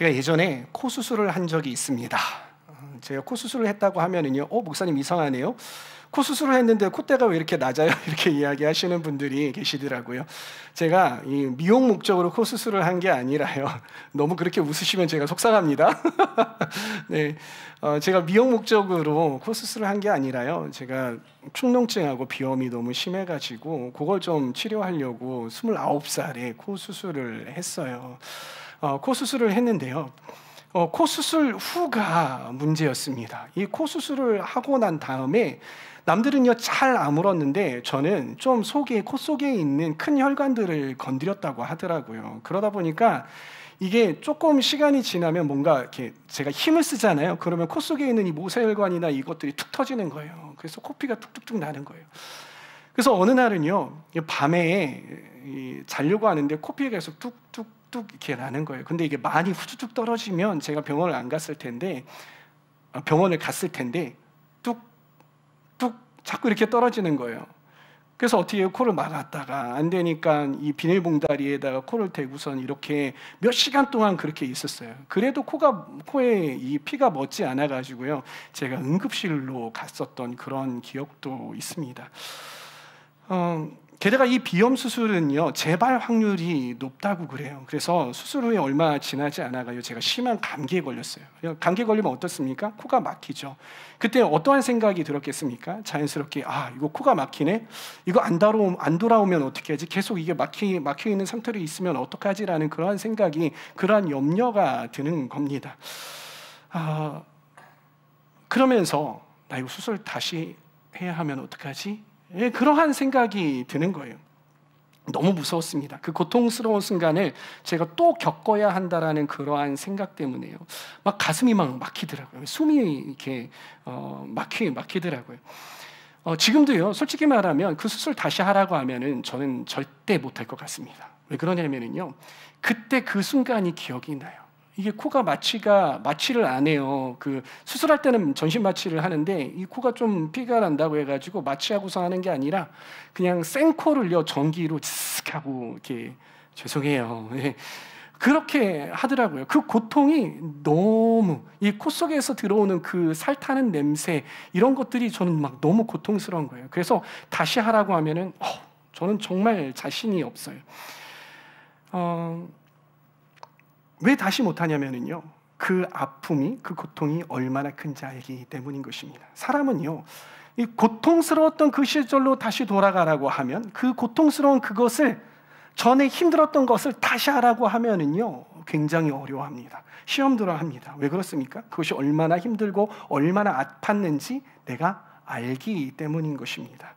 제가 예전에 코 수술을 한 적이 있습니다. 제가 코 수술을 했다고 하면은요, 목사님 이상하네요. 코 수술을 했는데 콧대가 왜 이렇게 낮아요? 이렇게 이야기하시는 분들이 계시더라고요. 제가 이 미용 목적으로 코 수술을 한 게 아니라요. 너무 그렇게 웃으시면 제가 속상합니다. 네, 제가 미용 목적으로 코 수술을 한 게 아니라요. 제가 축농증하고 비염이 너무 심해가지고 그걸 좀 치료하려고 29살에 코 수술을 했어요. 코 수술을 했는데요. 코 수술 후가 문제였습니다. 이 코 수술을 하고 난 다음에 남들은요 잘 아물었는데 저는 좀 코 속에 있는 큰 혈관들을 건드렸다고 하더라고요. 그러다 보니까 이게 조금 시간이 지나면 뭔가 이렇게 제가 힘을 쓰잖아요. 그러면 코 속에 있는 이 모세혈관이나 이것들이 툭 터지는 거예요. 그래서 코피가 툭툭툭 나는 거예요. 그래서 어느 날은요 밤에 자려고 하는데 코피가 계속 뚝뚝뚝 이렇게 나는 거예요. 근데 이게 많이 후두둑 떨어지면 제가 병원을 갔을 텐데 뚝뚝 자꾸 이렇게 떨어지는 거예요. 그래서 어떻게 해요? 코를 막았다가 안 되니까 이 비닐봉다리에다가 코를 대고선 이렇게 몇 시간 동안 그렇게 있었어요. 그래도 코에 이 피가 멎지 않아 가지고요 제가 응급실로 갔었던 그런 기억도 있습니다. 게다가 이 비염 수술은요 재발 확률이 높다고 그래요. 그래서 수술 후에 얼마 지나지 않아가요 제가 심한 감기에 걸렸어요. 감기 걸리면 어떻습니까? 코가 막히죠. 그때 어떠한 생각이 들었겠습니까? 자연스럽게 이거 코가 막히네. 이거 안 돌아오면 어떻게 하지? 계속 이게 막혀 있는 상태로 있으면 어떡하지라는 그러한 생각이, 그러한 염려가 드는 겁니다. 그러면서 나 이거 수술 다시 해야 하면 어떡하지? 그러한 생각이 드는 거예요. 너무 무서웠습니다. 그 고통스러운 순간을 제가 또 겪어야 한다라는 그러한 생각 때문에요. 막 가슴이 막 막히더라고요. 숨이 이렇게 막히더라고요. 지금도요. 솔직히 말하면 그 수술 다시 하라고 하면은 저는 절대 못할 것 같습니다. 왜 그러냐면요. 그때 그 순간이 기억이 나요. 이게 코가 마취를 안 해요. 그 수술할 때는 전신 마취를 하는데 이 코가 좀 피가 난다고 해가지고 마취하고서 하는 게 아니라 그냥 생코를요 전기로 쓱 하고 이렇게 죄송해요. 네. 그렇게 하더라고요. 그 고통이 너무 이 코 속에서 들어오는 그 살타는 냄새 이런 것들이 저는 막 너무 고통스러운 거예요. 그래서 다시 하라고 하면은 저는 정말 자신이 없어요. 왜 다시 못하냐면요. 그 아픔이, 그 고통이 얼마나 큰지 알기 때문인 것입니다. 사람은요, 이 고통스러웠던 그 시절로 다시 돌아가라고 하면 그 고통스러운 그것을 전에 힘들었던 것을 다시 하라고 하면은요, 굉장히 어려워합니다. 시험 들어 합니다. 왜 그렇습니까? 그것이 얼마나 힘들고 얼마나 아팠는지 내가 알기 때문인 것입니다.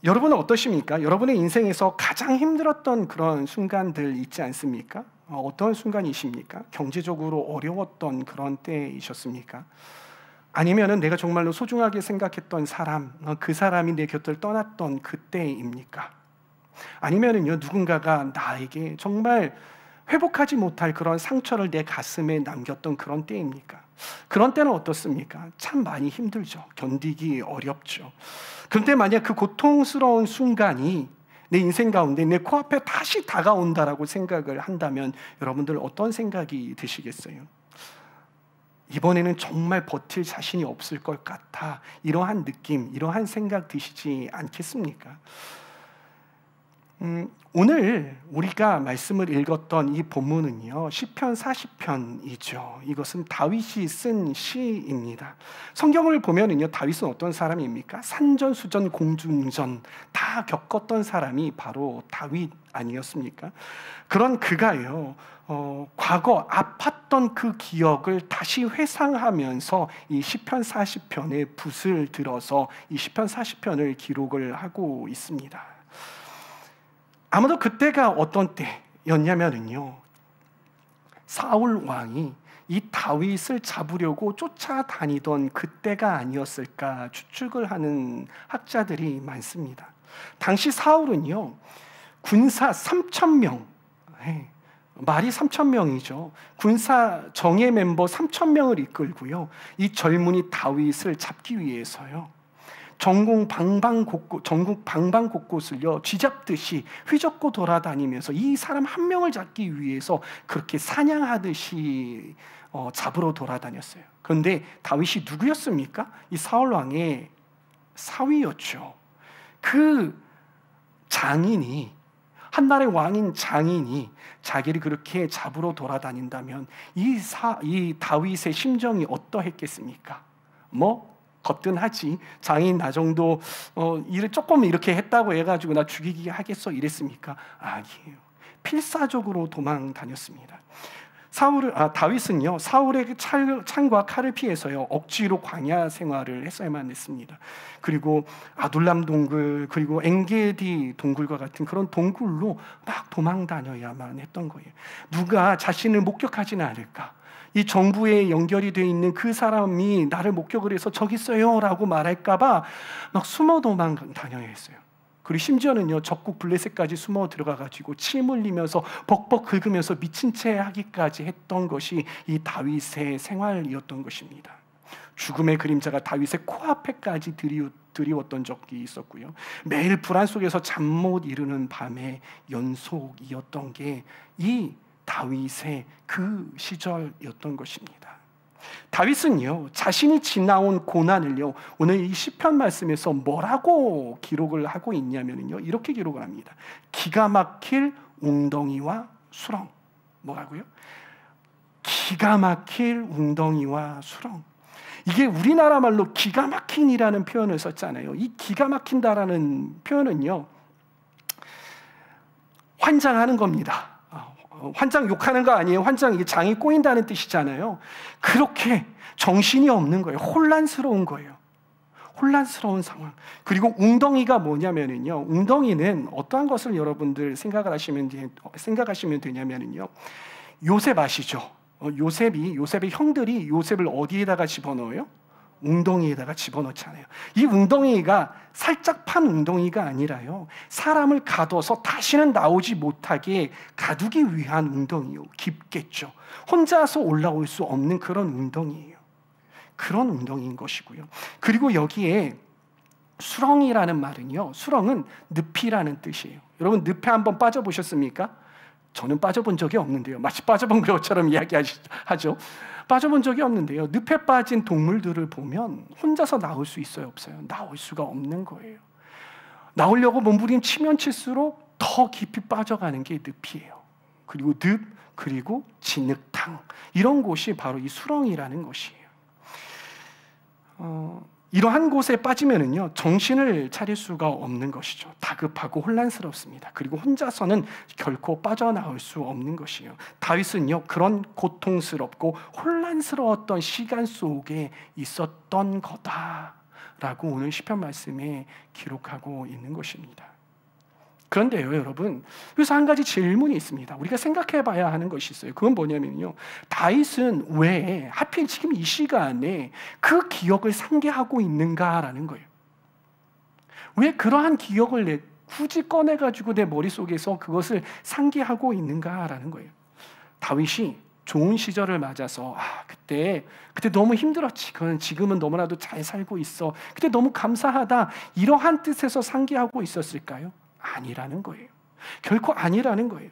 여러분은 어떠십니까? 여러분의 인생에서 가장 힘들었던 그런 순간들 있지 않습니까? 어떤 순간이십니까? 경제적으로 어려웠던 그런 때이셨습니까? 아니면은 내가 정말로 소중하게 생각했던 사람, 그 사람이 내 곁을 떠났던 그때입니까? 아니면은요, 누군가가 나에게 정말 회복하지 못할 그런 상처를 내 가슴에 남겼던 그런 때입니까? 그런 때는 어떻습니까? 참 많이 힘들죠. 견디기 어렵죠. 그런데 만약 그 고통스러운 순간이 내 인생 가운데 내 코앞에 다시 다가온다라고 생각을 한다면 여러분들 어떤 생각이 드시겠어요? 이번에는 정말 버틸 자신이 없을 것 같아. 이러한 느낌, 이러한 생각 드시지 않겠습니까? 오늘 우리가 말씀을 읽었던 이 본문은요, 시편 40편이죠. 이것은 다윗이 쓴 시입니다. 성경을 보면은요, 다윗은 어떤 사람입니까? 산전수전 공중전 다 겪었던 사람이 바로 다윗 아니었습니까? 그런 그가요, 과거 아팠던 그 기억을 다시 회상하면서 이 시편 40편의 붓을 들어서 이 시편 40편을 기록을 하고 있습니다. 아마도 그때가 어떤 때였냐면요, 사울 왕이 이 다윗을 잡으려고 쫓아다니던 그때가 아니었을까 추측을 하는 학자들이 많습니다. 당시 사울은요, 군사 3,000명, 말이 3,000명이죠. 군사 정예 멤버 3,000명을 이끌고요, 이 젊은이 다윗을 잡기 위해서요, 전국 방방곳곳을요 쥐잡듯이 휘젓고 돌아다니면서 이 사람 한 명을 잡기 위해서 그렇게 사냥하듯이 잡으러 돌아다녔어요. 그런데 다윗이 누구였습니까? 이 사울 왕의 사위였죠. 그 장인이, 한나라의 왕인 장인이 자기를 그렇게 잡으러 돌아다닌다면 이 다윗의 심정이 어떠했겠습니까? 거뜬하지. 장인 나 정도 일을 조금 이렇게 했다고 해가지고 나 죽이기 하겠어 이랬습니까? 아니에요. 필사적으로 도망 다녔습니다. 다윗은요 사울의 창과 칼을 피해서요 억지로 광야 생활을 했어야만 했습니다. 그리고 아둘람 동굴, 그리고 엔게디 동굴과 같은 그런 동굴로 막 도망 다녀야만 했던 거예요. 누가 자신을 목격하지는 않을까? 이 정부에 연결이 되어 있는 그 사람이 나를 목격을 해서 저기 있어요 라고 말할까 봐 막 숨어 도망 다녀야 했어요. 그리고 심지어는요 적국 블레셋까지 숨어 들어가가지고 침 흘리면서 벅벅 긁으면서 미친 채 하기까지 했던 것이 이 다윗의 생활이었던 것입니다. 죽음의 그림자가 다윗의 코앞에까지 드리웠던 적이 있었고요. 매일 불안 속에서 잠 못 이루는 밤의 연속이었던 게 이 다윗의 그 시절이었던 것입니다. 다윗은요 자신이 지나온 고난을요 오늘 이 시편 말씀에서 뭐라고 기록을 하고 있냐면요 이렇게 기록을 합니다. 기가 막힐 웅덩이와 수렁. 뭐라고요? 기가 막힐 웅덩이와 수렁. 이게 우리나라 말로 기가 막힌이라는 표현을 썼잖아요. 이 기가 막힌다라는 표현은요 환장하는 겁니다. 환장 욕하는 거 아니에요. 환장, 이게 장이 꼬인다는 뜻이잖아요. 그렇게 정신이 없는 거예요. 혼란스러운 거예요. 혼란스러운 상황. 그리고 웅덩이가 뭐냐면은요, 웅덩이는 어떠한 것을 여러분들 생각하시면 되냐면은요, 요셉 아시죠? 요셉의 형들이 요셉을 어디에다가 집어넣어요? 웅덩이에다가 집어넣잖아요. 이 웅덩이가 살짝 판 웅덩이가 아니라요, 사람을 가둬서 다시는 나오지 못하게 가두기 위한 웅덩이요. 깊겠죠. 혼자서 올라올 수 없는 그런 웅덩이에요. 그런 웅덩이인 것이고요. 그리고 여기에 수렁이라는 말은요, 수렁은 늪이라는 뜻이에요. 여러분 늪에 한번 빠져보셨습니까? 저는 빠져본 적이 없는데요. 마치 빠져본 것처럼 이야기하죠. 빠져본 적이 없는데요. 늪에 빠진 동물들을 보면 혼자서 나올 수 있어요, 없어요? 나올 수가 없는 거예요. 나오려고 몸부림치면 칠수록 더 깊이 빠져가는 게 늪이에요. 그리고 늪, 그리고 진흙탕, 이런 곳이 바로 이 수렁이라는 것이에요. 이러한 곳에 빠지면은요 정신을 차릴 수가 없는 것이죠. 다급하고 혼란스럽습니다. 그리고 혼자서는 결코 빠져나올 수 없는 것이에요. 다윗은요 그런 고통스럽고 혼란스러웠던 시간 속에 있었던 거다라고 오늘 시편 말씀에 기록하고 있는 것입니다. 그런데요 여러분, 여기서 한 가지 질문이 있습니다. 우리가 생각해 봐야 하는 것이 있어요. 그건 뭐냐면요, 다윗은 왜 하필 지금 이 시간에 그 기억을 상기하고 있는가라는 거예요. 왜 그러한 기억을 굳이 꺼내가지고 내 머릿속에서 그것을 상기하고 있는가라는 거예요. 다윗이 좋은 시절을 맞아서 그때 너무 힘들었지, 그건 지금은 너무나도 잘 살고 있어, 그때 너무 감사하다, 이러한 뜻에서 상기하고 있었을까요? 아니라는 거예요. 결코 아니라는 거예요.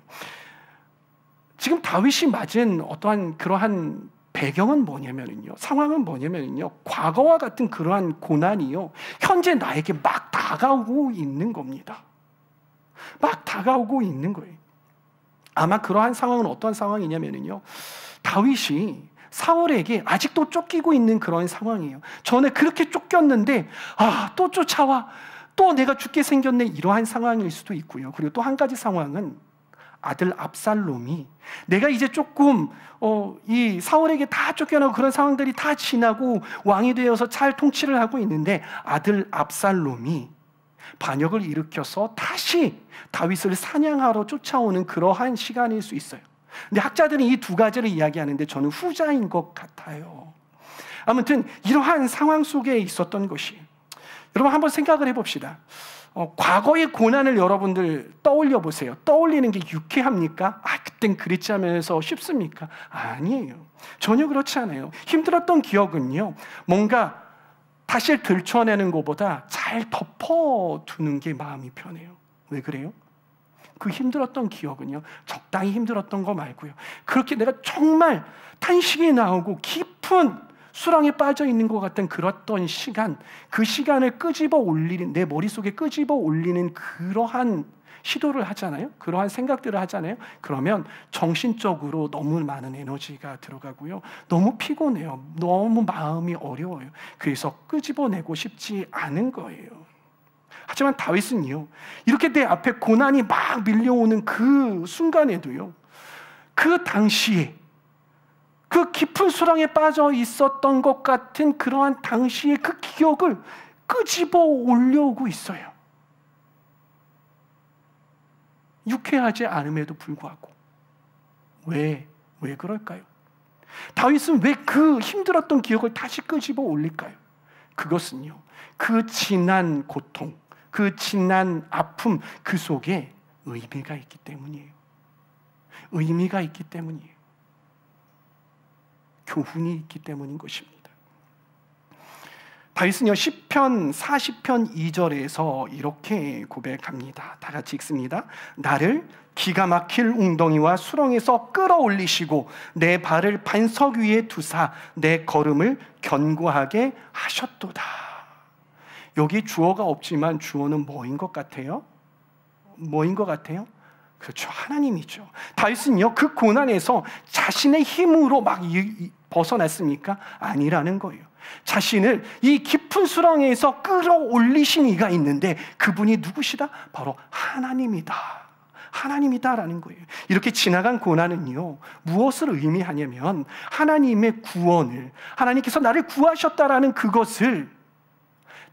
지금 다윗이 맞은 어떠한 그러한 배경은 뭐냐면요, 상황은 뭐냐면요, 과거와 같은 그러한 고난이요 현재 나에게 막 다가오고 있는 겁니다. 막 다가오고 있는 거예요. 아마 그러한 상황은 어떤 상황이냐면요, 다윗이 사울에게 아직도 쫓기고 있는 그런 상황이에요. 전에 그렇게 쫓겼는데 또 쫓아와, 또 내가 죽게 생겼네, 이러한 상황일 수도 있고요. 그리고 또 한 가지 상황은 아들 압살롬이 내가 이제 조금 이 사울에게 다 쫓겨나고 그런 상황들이 다 지나고 왕이 되어서 잘 통치를 하고 있는데 아들 압살롬이 반역을 일으켜서 다시 다윗을 사냥하러 쫓아오는 그러한 시간일 수 있어요. 근데 학자들은 이 두 가지를 이야기하는데 저는 후자인 것 같아요. 아무튼 이러한 상황 속에 있었던 것이에요. 여러분 한번 생각을 해봅시다. 과거의 고난을 여러분들 떠올려 보세요. 떠올리는 게 유쾌합니까? 그땐 그랬지 하면서 쉽습니까? 아니에요. 전혀 그렇지 않아요. 힘들었던 기억은요, 뭔가 다시 들춰내는 것보다 잘 덮어두는 게 마음이 편해요. 왜 그래요? 그 힘들었던 기억은요, 적당히 힘들었던 거 말고요, 그렇게 내가 정말 탄식이 나오고 깊은 수렁에 빠져 있는 것 같은 그랬던 시간, 그 시간을 끄집어 올리는, 내 머릿속에 끄집어 올리는 그러한 시도를 하잖아요. 그러한 생각들을 하잖아요. 그러면 정신적으로 너무 많은 에너지가 들어가고요, 너무 피곤해요. 너무 마음이 어려워요. 그래서 끄집어내고 싶지 않은 거예요. 하지만 다윗은요, 이렇게 내 앞에 고난이 막 밀려오는 그 순간에도요, 그 당시에 그 깊은 수렁에 빠져 있었던 것 같은 그러한 당시의 그 기억을 끄집어 올려오고 있어요. 유쾌하지 않음에도 불구하고. 왜 그럴까요? 다윗은 왜 그 힘들었던 기억을 다시 끄집어 올릴까요? 그것은요, 그 지난 고통, 그 지난 아픔, 그 속에 의미가 있기 때문이에요. 의미가 있기 때문이에요. 교훈이 있기 때문인 것입니다. 다윗은요, 시편 40편 2절에서 이렇게 고백합니다. 다 같이 읽습니다. 나를 기가 막힐 웅덩이와 수렁에서 끌어올리시고 내 발을 반석 위에 두사 내 걸음을 견고하게 하셨도다. 여기 주어가 없지만 주어는 뭐인 것 같아요? 뭐인 것 같아요? 그렇죠, 하나님이죠. 다윗은요, 그 고난에서 자신의 힘으로 막 벗어났습니까? 아니라는 거예요. 자신을 이 깊은 수렁에서 끌어올리신 이가 있는데 그분이 누구시다? 바로 하나님이다. 하나님이다라는 거예요. 이렇게 지나간 고난은요, 무엇을 의미하냐면 하나님의 구원을, 하나님께서 나를 구하셨다라는 그것을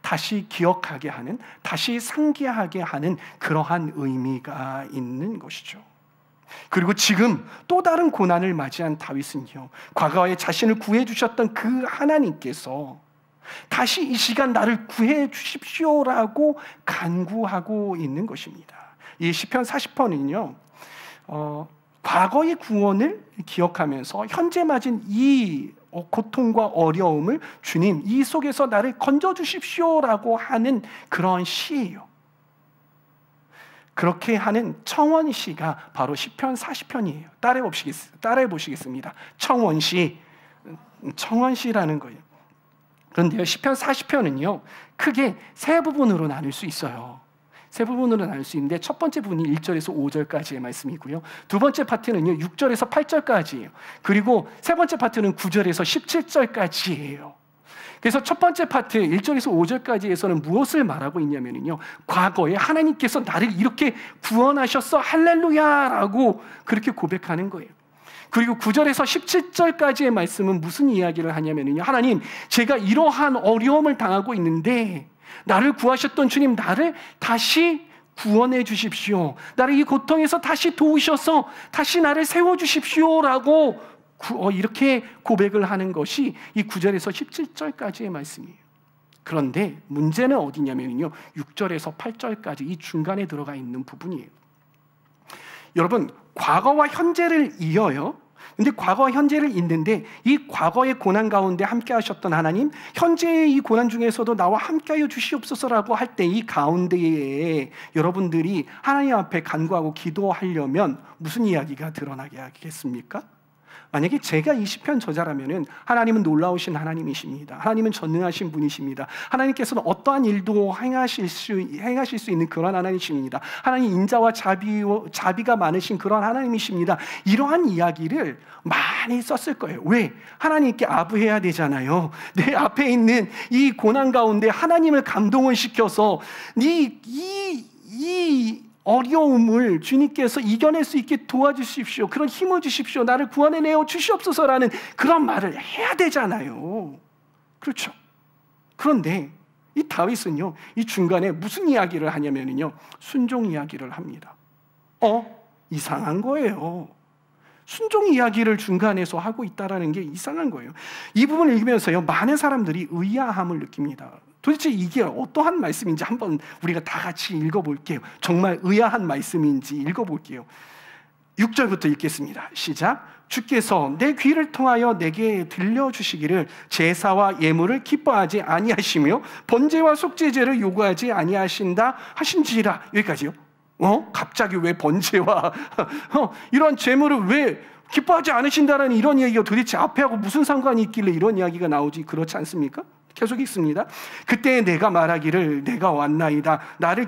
다시 기억하게 하는, 다시 상기하게 하는 그러한 의미가 있는 것이죠. 그리고 지금 또 다른 고난을 맞이한 다윗은요, 과거에 자신을 구해 주셨던 그 하나님께서 다시 이 시간 나를 구해 주십시오라고 간구하고 있는 것입니다. 이 시편 40편은요, 과거의 구원을 기억하면서 현재 맞은 이 고통과 어려움을 주님, 이 속에서 나를 건져주십시오라고 하는 그런 시예요. 그렇게 하는 청원시가 바로 시편 40편이에요. 따라해 보시겠습니다. 청원시라는 거예요. 그런데요, 시편 40편은요, 크게 세 부분으로 나눌 수 있어요. 세 부분으로 나눌 수 있는데, 첫 번째 부분이 1절에서 5절까지의 말씀이고요, 두 번째 파트는요 6절에서 8절까지예요. 그리고 세 번째 파트는 9절에서 17절까지예요. 그래서 첫 번째 파트 1절에서 5절까지에서는 무엇을 말하고 있냐면요, 과거에 하나님께서 나를 이렇게 구원하셨어 할렐루야라고 그렇게 고백하는 거예요. 그리고 9절에서 17절까지의 말씀은 무슨 이야기를 하냐면요, 하나님, 제가 이러한 어려움을 당하고 있는데 나를 구하셨던 주님, 나를 다시 구원해 주십시오. 나를 이 고통에서 다시 도우셔서 다시 나를 세워주십시오라고 이렇게 고백을 하는 것이 이 9절에서 17절까지의 말씀이에요. 그런데 문제는 어디냐면요, 6절에서 8절까지 이 중간에 들어가 있는 부분이에요. 여러분, 과거와 현재를 이어요. 근데 과거와 현재를 잇는데, 이 과거의 고난 가운데 함께 하셨던 하나님, 현재의 이 고난 중에서도 나와 함께하여 주시옵소서라고 할 때 이 가운데에 여러분들이 하나님 앞에 간구하고 기도하려면 무슨 이야기가 드러나게 하겠습니까? 만약에 제가 이 시편 저자라면은, 하나님은 놀라우신 하나님이십니다. 하나님은 전능하신 분이십니다. 하나님께서는 어떠한 일도 행하실 수 있는 그런 하나님이십니다. 하나님 인자와 자비가 많으신 그런 하나님이십니다. 이러한 이야기를 많이 썼을 거예요. 왜? 하나님께 아부해야 되잖아요. 내 앞에 있는 이 고난 가운데 하나님을 감동을 시켜서 이 어려움을 주님께서 이겨낼 수 있게 도와주십시오. 그런 힘을 주십시오. 나를 구원해내어 주시옵소서라는 그런 말을 해야 되잖아요. 그렇죠. 그런데 이 다윗은요, 이 중간에 무슨 이야기를 하냐면요, 순종 이야기를 합니다. 이상한 거예요. 순종 이야기를 중간에서 하고 있다는 게 이상한 거예요. 이 부분을 읽으면서요, 많은 사람들이 의아함을 느낍니다. 도대체 이게 어떠한 말씀인지 한번 우리가 다 같이 읽어볼게요. 정말 의아한 말씀인지 읽어볼게요. 6절부터 읽겠습니다. 시작. 주께서 내 귀를 통하여 내게 들려주시기를 제사와 예물을 기뻐하지 아니하시며 번제와 속죄제를 요구하지 아니하신다 하신지라. 여기까지요. 갑자기 왜 번제와 이런 제물을 왜 기뻐하지 않으신다라는 이런 얘기가 도대체 앞에하고 무슨 상관이 있길래 이런 이야기가 나오지? 그렇지 않습니까? 계속 읽습니다. 그때 내가 말하기를 내가 왔나이다. 나를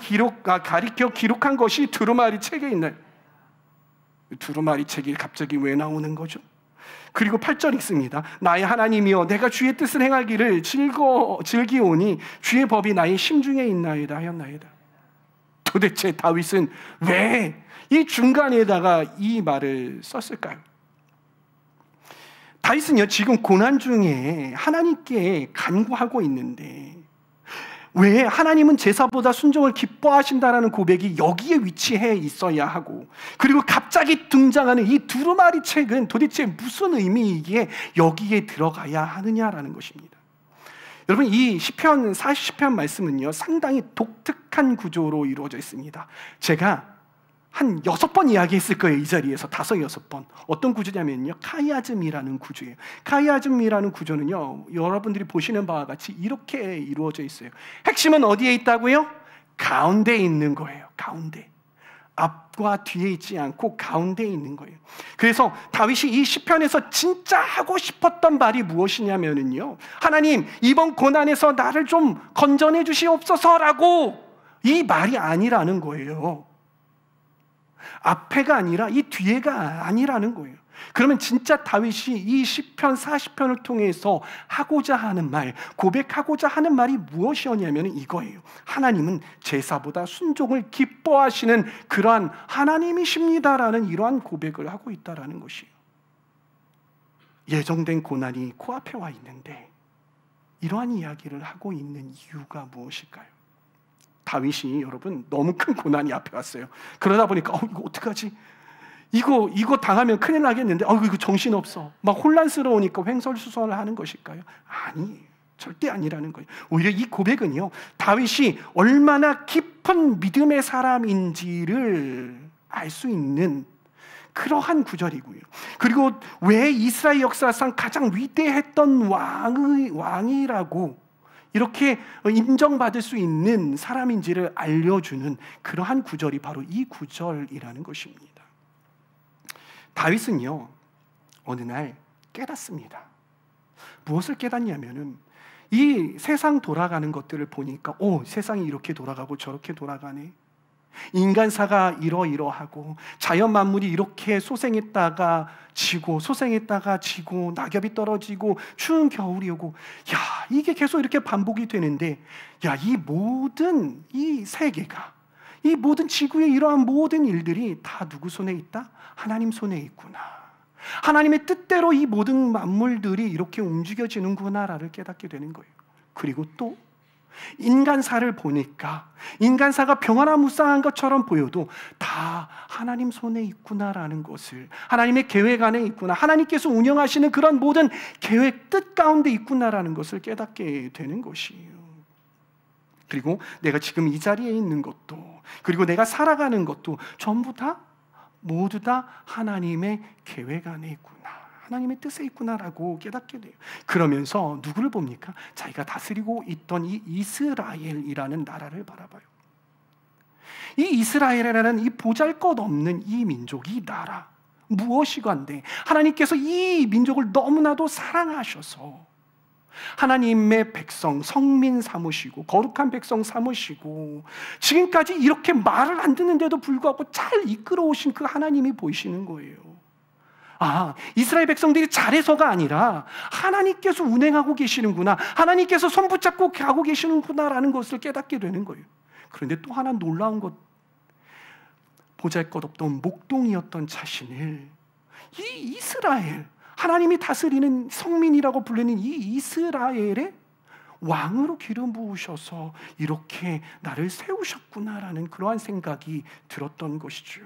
가리켜 기록한 것이 두루마리 책에 있나이다. 두루마리 책이 갑자기 왜 나오는 거죠? 그리고 8절 읽습니다. 나의 하나님이여 내가 주의 뜻을 행하기를 즐기오니 주의 법이 나의 심중에 있나이다 하였나이다. 도대체 다윗은 왜 이 중간에다가 이 말을 썼을까요? 다윗은요 지금 고난 중에 하나님께 간구하고 있는데 왜 하나님은 제사보다 순종을 기뻐하신다라는 고백이 여기에 위치해 있어야 하고, 그리고 갑자기 등장하는 이 두루마리 책은 도대체 무슨 의미이기에 여기에 들어가야 하느냐라는 것입니다. 여러분, 이 시편 40편 말씀은요 상당히 독특한 구조로 이루어져 있습니다. 제가 한 6번 이야기했을 거예요. 이 자리에서 5, 6번. 어떤 구조냐면요 카이아즘이라는 구조예요. 카이아즘이라는 구조는요 여러분들이 보시는 바와 같이 이렇게 이루어져 있어요. 핵심은 어디에 있다고요? 가운데에 있는 거예요. 가운데. 앞과 뒤에 있지 않고 가운데에 있는 거예요. 그래서 다윗이 이 시편에서 진짜 하고 싶었던 말이 무엇이냐면요 하나님, 이번 고난에서 나를 좀 건져내 주시옵소서라고 이 말이 아니라는 거예요. 앞에가 아니라 이 뒤에가 아니라는 거예요. 그러면 진짜 다윗이 이 시편 40편을 통해서 하고자 하는 말, 고백하고자 하는 말이 무엇이었냐면 이거예요. 하나님은 제사보다 순종을 기뻐하시는 그러한 하나님이십니다라는 이러한 고백을 하고 있다라는 것이에요. 예정된 고난이 코앞에 와 있는데 이러한 이야기를 하고 있는 이유가 무엇일까요? 다윗이 여러분 너무 큰 고난이 앞에 왔어요. 그러다 보니까 이거 어떡하지? 이거 당하면 큰일 나겠는데 이거 정신없어. 막 혼란스러우니까 횡설수설을 하는 것일까요? 아니에요. 절대 아니라는 거예요. 오히려 이 고백은요 다윗이 얼마나 깊은 믿음의 사람인지를 알 수 있는 그러한 구절이고요. 그리고 왜 이스라엘 역사상 가장 위대했던 왕이라고 이렇게 인정받을 수 있는 사람인지를 알려주는 그러한 구절이 바로 이 구절이라는 것입니다. 다윗은요 어느 날 깨닫습니다. 무엇을 깨닫냐면은 이 세상 돌아가는 것들을 보니까 세상이 이렇게 돌아가고 저렇게 돌아가네. 인간사가 이러이러하고 자연 만물이 이렇게 소생했다가 지고 소생했다가 지고 낙엽이 떨어지고 추운 겨울이 오고 이게 계속 이렇게 반복이 되는데 이 모든 이 세계가 이 모든 지구의 이러한 모든 일들이 다 누구 손에 있다? 하나님 손에 있구나. 하나님의 뜻대로 이 모든 만물들이 이렇게 움직여지는구나를 깨닫게 되는 거예요. 그리고 또 인간사를 보니까 인간사가 평안무쌍한 것처럼 보여도 다 하나님 손에 있구나라는 것을, 하나님의 계획 안에 있구나, 하나님께서 운영하시는 그런 모든 계획 뜻 가운데 있구나라는 것을 깨닫게 되는 것이에요. 그리고 내가 지금 이 자리에 있는 것도, 그리고 내가 살아가는 것도 전부 다 모두 다 하나님의 계획 안에 있구나, 하나님의 뜻에 있구나라고 깨닫게 돼요. 그러면서 누구를 봅니까? 자기가 다스리고 있던 이 이스라엘이라는 나라를 바라봐요. 이 이스라엘이라는 이 보잘것없는 이 민족, 이 나라 무엇이건데 하나님께서 이 민족을 너무나도 사랑하셔서 하나님의 백성, 성민 삼으시고 거룩한 백성 삼으시고 지금까지 이렇게 말을 안 듣는데도 불구하고 잘 이끌어 오신 그 하나님이 보이시는 거예요. 이스라엘 백성들이 잘해서가 아니라 하나님께서 운행하고 계시는구나, 하나님께서 손 붙잡고 가고 계시는구나라는 것을 깨닫게 되는 거예요. 그런데 또 하나 놀라운 것, 보잘것없던 목동이었던 자신을 이 이스라엘, 하나님이 다스리는 성민이라고 불리는 이 이스라엘의 왕으로 기름 부으셔서 이렇게 나를 세우셨구나라는 그러한 생각이 들었던 것이죠.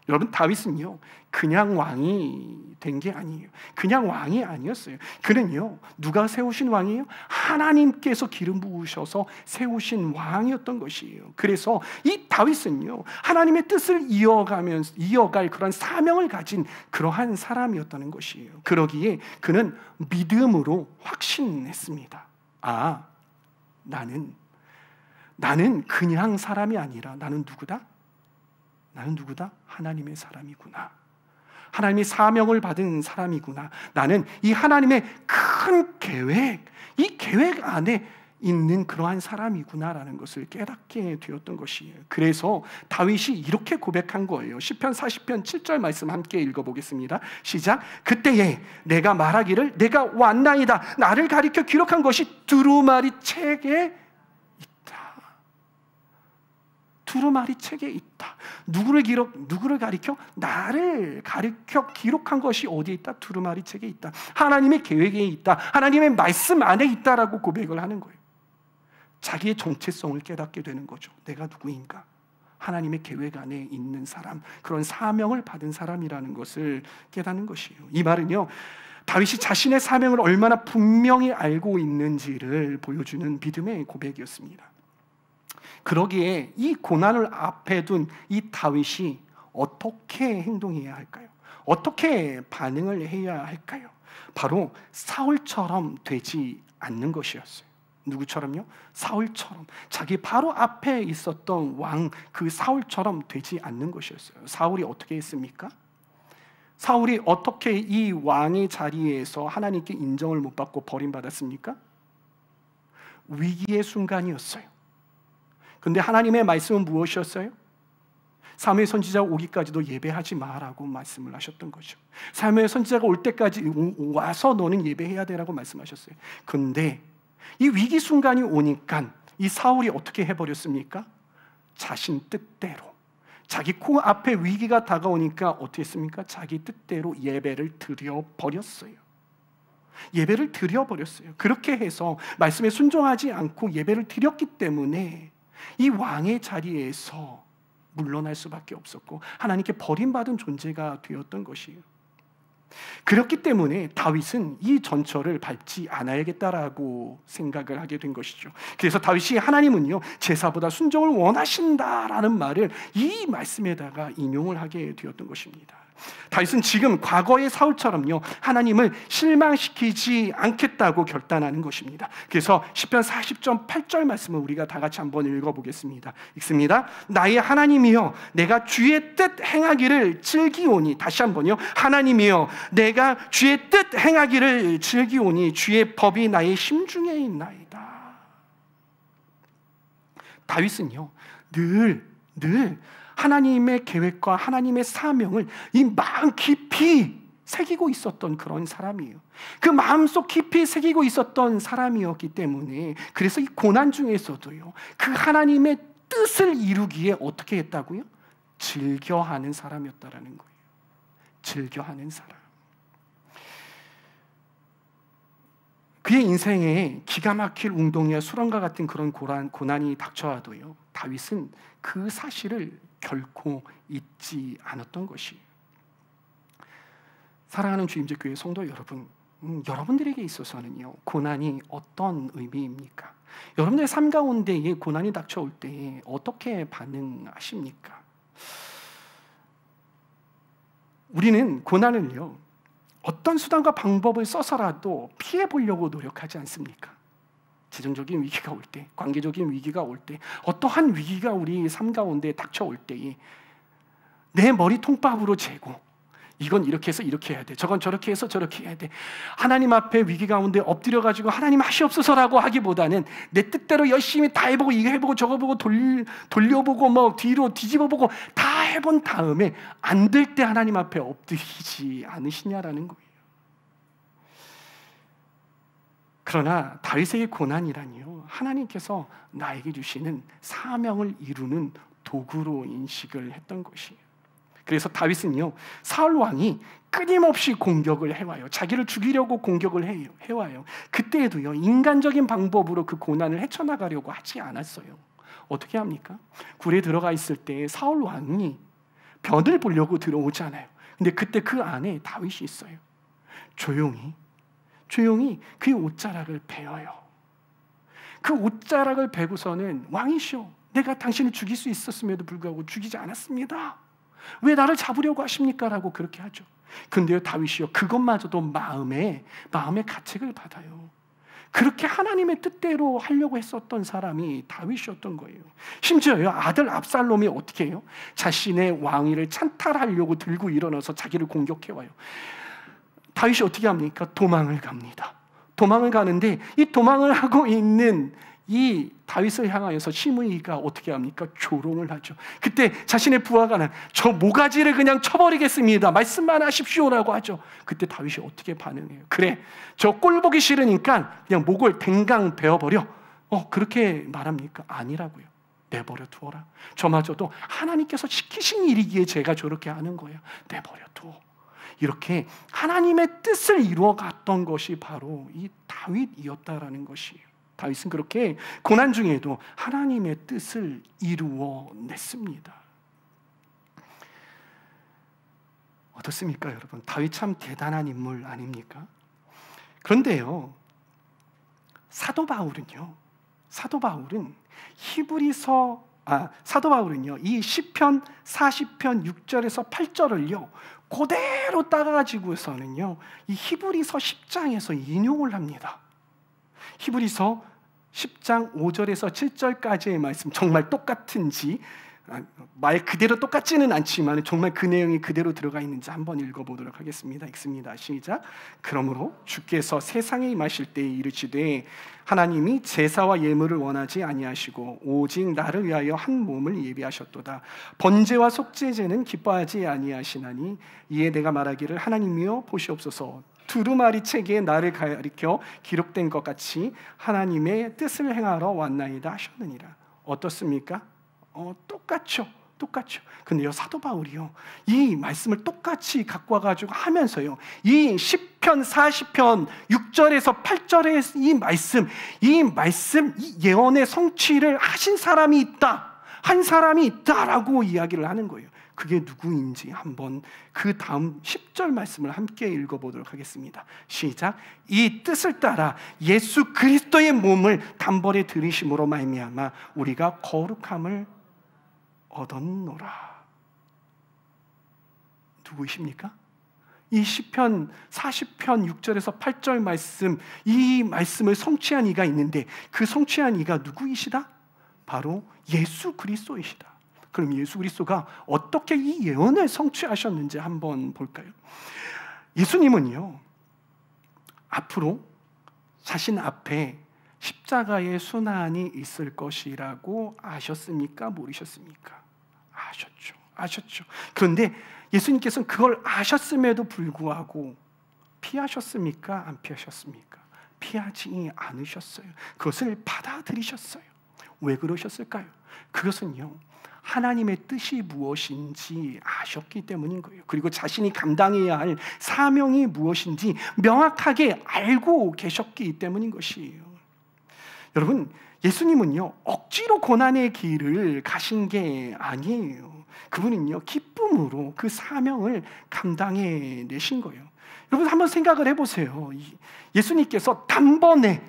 여러분, 다윗은요 그냥 왕이 된 게 아니에요. 그냥 왕이 아니었어요. 그는요 누가 세우신 왕이에요? 하나님께서 기름 부으셔서 세우신 왕이었던 것이에요. 그래서 이 다윗은요 하나님의 뜻을 이어갈 그런 사명을 가진 그러한 사람이었다는 것이에요. 그러기에 그는 믿음으로 확신했습니다. 아, 나는 그냥 사람이 아니라 나는 누구다? 하나님의 사람이구나. 하나님의 사명을 받은 사람이구나. 나는 이 하나님의 큰 계획, 이 계획 안에 있는 그러한 사람이구나라는 것을 깨닫게 되었던 것이에요. 그래서 다윗이 이렇게 고백한 거예요. 시편 40편 7절 말씀 함께 읽어보겠습니다. 시작. 그때에 내가 말하기를 내가 왔나이다. 나를 가리켜 기록한 것이 두루마리 책에 두루마리 책에 있다. 누구를 가리켜? 나를 가리켜 기록한 것이 어디에 있다? 두루마리 책에 있다. 하나님의 계획에 있다. 하나님의 말씀 안에 있다라고 고백을 하는 거예요. 자기의 정체성을 깨닫게 되는 거죠. 내가 누구인가? 하나님의 계획 안에 있는 사람, 그런 사명을 받은 사람이라는 것을 깨닫는 것이에요. 이 말은요, 다윗이 자신의 사명을 얼마나 분명히 알고 있는지를 보여주는 믿음의 고백이었습니다. 그러기에 이 고난을 앞에 둔 이 다윗이 어떻게 행동해야 할까요? 어떻게 반응을 해야 할까요? 바로 사울처럼 되지 않는 것이었어요. 누구처럼요? 사울처럼. 자기 바로 앞에 있었던 왕, 그 사울처럼 되지 않는 것이었어요. 사울이 어떻게 했습니까? 사울이 어떻게 이 왕의 자리에서 하나님께 인정을 못 받고 버림받았습니까? 위기의 순간이었어요. 근데 하나님의 말씀은 무엇이었어요? 사무엘 선지자가 오기까지도 예배하지 마라고 말씀을 하셨던 거죠. 사무엘 선지자가 올 때까지 와서 너는 예배해야 되라고 말씀하셨어요. 근데 이 위기 순간이 오니까 이 사울이 어떻게 해버렸습니까? 자신 뜻대로, 자기 코 앞에 위기가 다가오니까 어떻게 했습니까? 자기 뜻대로 예배를 드려버렸어요. 예배를 드려버렸어요. 그렇게 해서 말씀에 순종하지 않고 예배를 드렸기 때문에 이 왕의 자리에서 물러날 수밖에 없었고 하나님께 버림받은 존재가 되었던 것이에요. 그렇기 때문에 다윗은 이 전철을 밟지 않아야겠다라고 생각을 하게 된 것이죠. 그래서 다윗이 하나님은요 제사보다 순종을 원하신다라는 말을 이 말씀에다가 인용을 하게 되었던 것입니다. 다윗은 지금 과거의 사울처럼요 하나님을 실망시키지 않겠다고 결단하는 것입니다. 그래서 시편 40편 8절 말씀을 우리가 다 같이 한번 읽어보겠습니다. 읽습니다. 나의 하나님이여 내가 주의 뜻 행하기를 즐기오니. 다시 한번요. 하나님이여 내가 주의 뜻 행하기를 즐기오니 주의 법이 나의 심중에 있나이다. 다윗은요 늘 하나님의 계획과 하나님의 사명을 이 마음 깊이 새기고 있었던 그런 사람이에요. 그 마음속 깊이 새기고 있었던 사람이었기 때문에 그래서 이 고난 중에서도요 그 하나님의 뜻을 이루기에 어떻게 했다고요? 즐겨하는 사람이었다라는 거예요. 즐겨하는 사람. 그의 인생에 기가 막힐 운동이야 수렁과 같은 그런 고난이 닥쳐와도요 다윗은 그 사실을 결코 잊지 않았던 것이에요. 사랑하는 주임제교회 성도 여러분, 여러분들에게 있어서는요 고난이 어떤 의미입니까? 여러분들의 삶 가운데에 고난이 닥쳐올 때 어떻게 반응하십니까? 우리는 고난을요 어떤 수단과 방법을 써서라도 피해보려고 노력하지 않습니까? 재정적인 위기가 올 때, 관계적인 위기가 올 때, 어떠한 위기가 우리 삶 가운데 닥쳐올 때에 내 머리 통밥으로 재고 이건 이렇게 해서 이렇게 해야 돼, 저건 저렇게 해서 저렇게 해야 돼, 하나님 앞에 위기 가운데 엎드려가지고 하나님 하시옵소서라고 하기보다는 내 뜻대로 열심히 다 해보고 이거 해보고 저거 보고 돌려보고 뭐 뒤로 뒤집어보고 다 해본 다음에 안 될 때 하나님 앞에 엎드리지 않으시냐라는 거예요. 그러나 다윗에게 고난이라니요 하나님께서 나에게 주시는 사명을 이루는 도구로 인식을 했던 것이에요. 그래서 다윗은요 사울 왕이 끊임없이 공격을 해와요. 자기를 죽이려고 공격을 해와요. 그때에도요 인간적인 방법으로 그 고난을 헤쳐나가려고 하지 않았어요. 어떻게 합니까? 굴에 들어가 있을 때 사울 왕이 변을 보려고 들어오잖아요. 근데 그때 그 안에 다윗이 있어요. 조용히 그의 옷자락을 베어요. 그 옷자락을 베고서는 왕이시여, 내가 당신을 죽일 수 있었음에도 불구하고 죽이지 않았습니다. 왜 나를 잡으려고 하십니까? 라고 그렇게 하죠. 근데요, 다윗이요, 그것마저도 마음의 가책을 받아요. 그렇게 하나님의 뜻대로 하려고 했었던 사람이 다윗이었던 거예요. 심지어요, 아들 압살롬이 어떻게 해요? 자신의 왕위를 찬탈하려고 들고 일어나서 자기를 공격해와요. 다윗이 어떻게 합니까? 도망을 갑니다. 도망을 가는데 이 도망을 하고 있는 이 다윗을 향하여서 시므이가 어떻게 합니까? 조롱을 하죠. 그때 자신의 부하가 저 모가지를 그냥 쳐버리겠습니다. 말씀만 하십시오라고 하죠. 그때 다윗이 어떻게 반응해요? 그래, 저 꼴 보기 싫으니까 그냥 목을 댕강 베어버려. 그렇게 말합니까? 아니라고요. 내버려 두어라. 저마저도 하나님께서 시키신 일이기에 제가 저렇게 하는 거예요. 내버려 두어. 이렇게 하나님의 뜻을 이루어갔던 것이 바로 이 다윗이었다라는 것이에요. 다윗은 그렇게 고난 중에도 하나님의 뜻을 이루어냈습니다. 어떻습니까, 여러분? 다윗 참 대단한 인물 아닙니까? 그런데요, 사도 바울은요, 이 시편 40편 6절에서 8절을요 그대로 따가지고서는요 이 히브리서 10장에서 인용을 합니다. 히브리서 10장 5절에서 7절까지의 말씀, 정말 똑같은지 말 그대로 똑같지는 않지만 정말 그 내용이 그대로 들어가 있는지 한번 읽어보도록 하겠습니다. 읽습니다. 시작. 그러므로 주께서 세상에 임하실 때에 이르시되 하나님이 제사와 예물을 원하지 아니하시고 오직 나를 위하여 한 몸을 예비하셨도다. 번제와 속죄제는 기뻐하지 아니하시나니 이에 내가 말하기를 하나님이여 보시옵소서. 두루마리 책에 나를 가리켜 기록된 것 같이 하나님의 뜻을 행하러 왔나이다 하셨느니라. 어떻습니까? 똑같죠. 근데요, 사도 바울이요 이 말씀을 똑같이 갖고 와가지고 하면서요 이 10편 40편 6절에서 8절의 이 말씀 이 예언의 성취를 하신 사람이 있다, 한 사람이 있다라고 이야기를 하는 거예요. 그게 누구인지 한번 그 다음 10절 말씀을 함께 읽어보도록 하겠습니다. 시작. 이 뜻을 따라 예수 그리스도의 몸을 단번에 들이심으로 말미암아 우리가 거룩함을 얻었노라. 누구이십니까? 이 시편 40편 6절에서 8절 말씀, 이 말씀을 성취한 이가 있는데 그 성취한 이가 누구이시다? 바로 예수 그리스도이시다. 그럼 예수 그리스도가 어떻게 이 예언을 성취하셨는지 한번 볼까요? 예수님은요 앞으로 자신 앞에 십자가의 순환이 있을 것이라고 아셨습니까? 모르셨습니까? 아셨죠. 그런데 예수님께서는 그걸 아셨음에도 불구하고 피하셨습니까? 안 피하셨습니까? 피하지 않으셨어요. 그것을 받아들이셨어요. 왜 그러셨을까요? 그것은요 하나님의 뜻이 무엇인지 아셨기 때문인 거예요. 그리고 자신이 감당해야 할 사명이 무엇인지 명확하게 알고 계셨기 때문인 것이에요. 여러분, 예수님은요 억지로 고난의 길을 가신 게 아니에요. 그분은요 기쁨으로 그 사명을 감당해 내신 거예요. 여러분 한번 생각을 해보세요. 예수님께서 단번에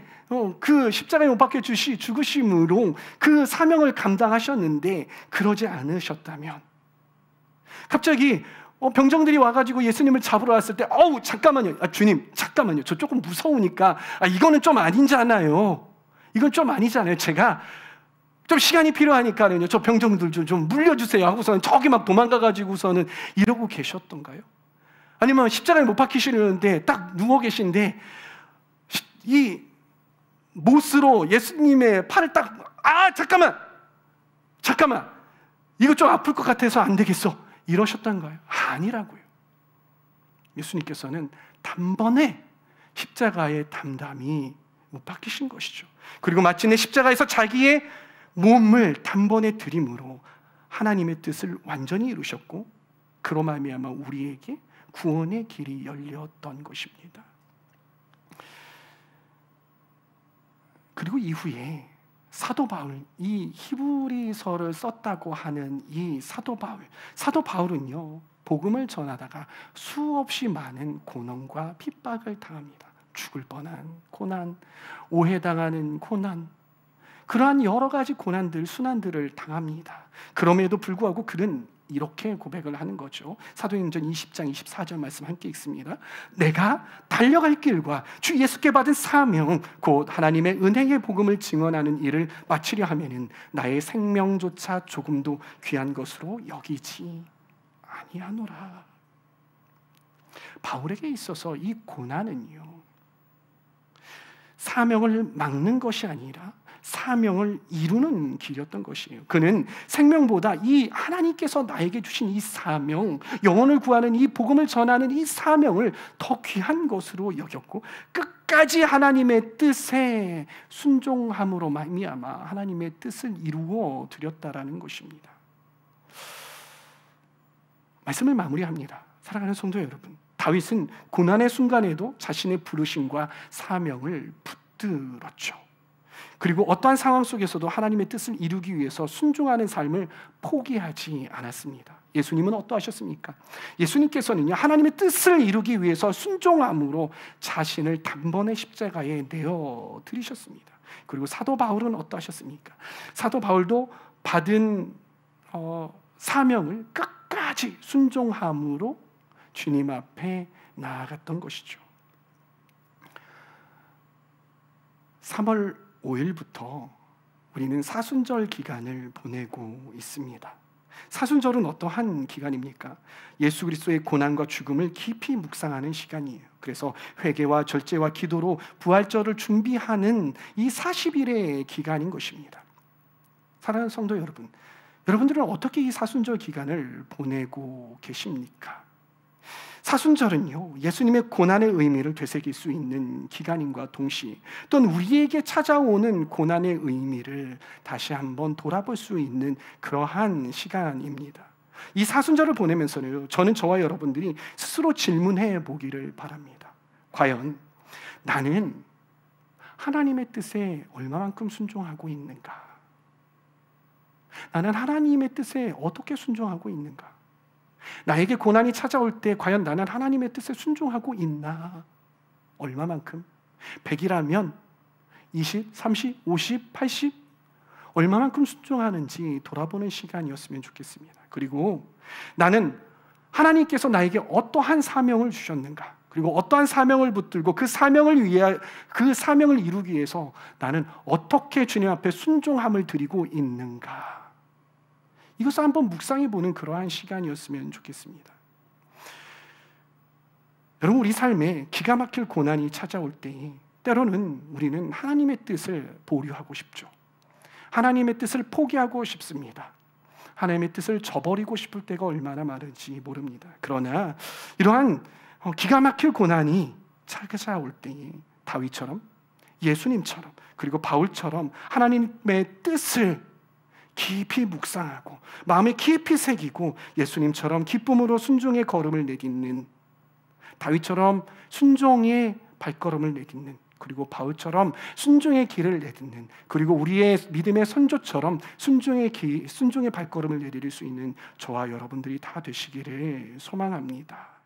그 십자가에 못 박혀 죽으심으로 그 사명을 감당하셨는데 그러지 않으셨다면 갑자기 병정들이 와가지고 예수님을 잡으러 왔을 때 잠깐만요. 주님 잠깐만요. 저 조금 무서우니까 이거는 좀 아니잖아요. 이건 좀 아니잖아요. 제가 좀 시간이 필요하니까요. 저 병정들 좀 물려주세요 하고서는 저기 막 도망가가지고서는 이러고 계셨던가요? 아니면 십자가에 못 박히시는데 딱 누워 계신데 이 못으로 예수님의 팔을 딱 잠깐만 이거 좀 아플 것 같아서 안 되겠어 이러셨던가요? 아니라고요. 예수님께서는 단번에 십자가의 담담히 못 박히신 것이죠. 그리고 마침내 십자가에서 자기의 몸을 단번에 드림으로 하나님의 뜻을 완전히 이루셨고 그로 말미암아 우리에게 구원의 길이 열렸던 것입니다. 그리고 이후에 사도 바울, 이 히브리서를 썼다고 하는 이 사도 바울은요, 복음을 전하다가 수없이 많은 고난과 핍박을 당합니다. 죽을 뻔한 고난, 오해당하는 고난, 그러한 여러 가지 고난들, 순환들을 당합니다. 그럼에도 불구하고 그는 이렇게 고백을 하는 거죠. 사도행전 20장 24절 말씀 함께 읽습니다. 내가 달려갈 길과 주 예수께 받은 사명 곧 하나님의 은혜의 복음을 증언하는 일을 마치려 하면은 나의 생명조차 조금도 귀한 것으로 여기지 아니하노라. 바울에게 있어서 이 고난은요, 사명을 막는 것이 아니라 사명을 이루는 길이었던 것이에요. 그는 생명보다 이 하나님께서 나에게 주신 이 사명, 영혼을 구하는 이 복음을 전하는 이 사명을 더 귀한 것으로 여겼고, 끝까지 하나님의 뜻에 순종함으로 말미암아 하나님의 뜻을 이루어 드렸다라는 것입니다. 말씀을 마무리합니다. 사랑하는 성도 여러분, 다윗은 고난의 순간에도 자신의 부르심과 사명을 붙들었죠. 그리고 어떠한 상황 속에서도 하나님의 뜻을 이루기 위해서 순종하는 삶을 포기하지 않았습니다. 예수님은 어떠하셨습니까? 예수님께서는요, 하나님의 뜻을 이루기 위해서 순종함으로 자신을 단번에 십자가에 내어 드리셨습니다. 그리고 사도 바울은 어떠하셨습니까? 사도 바울도 받은 사명을 끝까지 순종함으로 주님 앞에 나아갔던 것이죠. 3월 5일부터 우리는 사순절 기간을 보내고 있습니다. 사순절은 어떠한 기간입니까? 예수 그리스도의 고난과 죽음을 깊이 묵상하는 시간이에요. 그래서 회개와 절제와 기도로 부활절을 준비하는 이 40일의 기간인 것입니다. 사랑하는 성도 여러분, 여러분들은 어떻게 이 사순절 기간을 보내고 계십니까? 사순절은요, 예수님의 고난의 의미를 되새길 수 있는 기간인과 동시에 또는 우리에게 찾아오는 고난의 의미를 다시 한번 돌아볼 수 있는 그러한 시간입니다. 이 사순절을 보내면서는 저는 저와 여러분들이 스스로 질문해 보기를 바랍니다. 과연 나는 하나님의 뜻에 얼마만큼 순종하고 있는가? 나는 하나님의 뜻에 어떻게 순종하고 있는가? 나에게 고난이 찾아올 때 과연 나는 하나님의 뜻에 순종하고 있나? 얼마만큼? 100이라면 20, 30, 50, 80? 얼마만큼 순종하는지 돌아보는 시간이었으면 좋겠습니다. 그리고 나는 하나님께서 나에게 어떠한 사명을 주셨는가? 그리고 어떠한 사명을 붙들고 그 사명을 이루기 위해서 나는 어떻게 주님 앞에 순종함을 드리고 있는가? 이것을 한번 묵상해 보는 그러한 시간이었으면 좋겠습니다. 여러분, 우리 삶에 기가 막힐 고난이 찾아올 때 때로는 우리는 하나님의 뜻을 보류하고 싶죠. 하나님의 뜻을 포기하고 싶습니다. 하나님의 뜻을 저버리고 싶을 때가 얼마나 많은지 모릅니다. 그러나 이러한 기가 막힐 고난이 찾아올 때 다윗처럼, 예수님처럼, 그리고 바울처럼 하나님의 뜻을 깊이 묵상하고 마음에 깊이 새기고 예수님처럼 기쁨으로 순종의 걸음을 내딛는, 다윗처럼 순종의 발걸음을 내딛는, 그리고 바울처럼 순종의 길을 내딛는, 그리고 우리의 믿음의 선조처럼 순종의 발걸음을 내디딜 수 있는 저와 여러분들이 다 되시기를 소망합니다.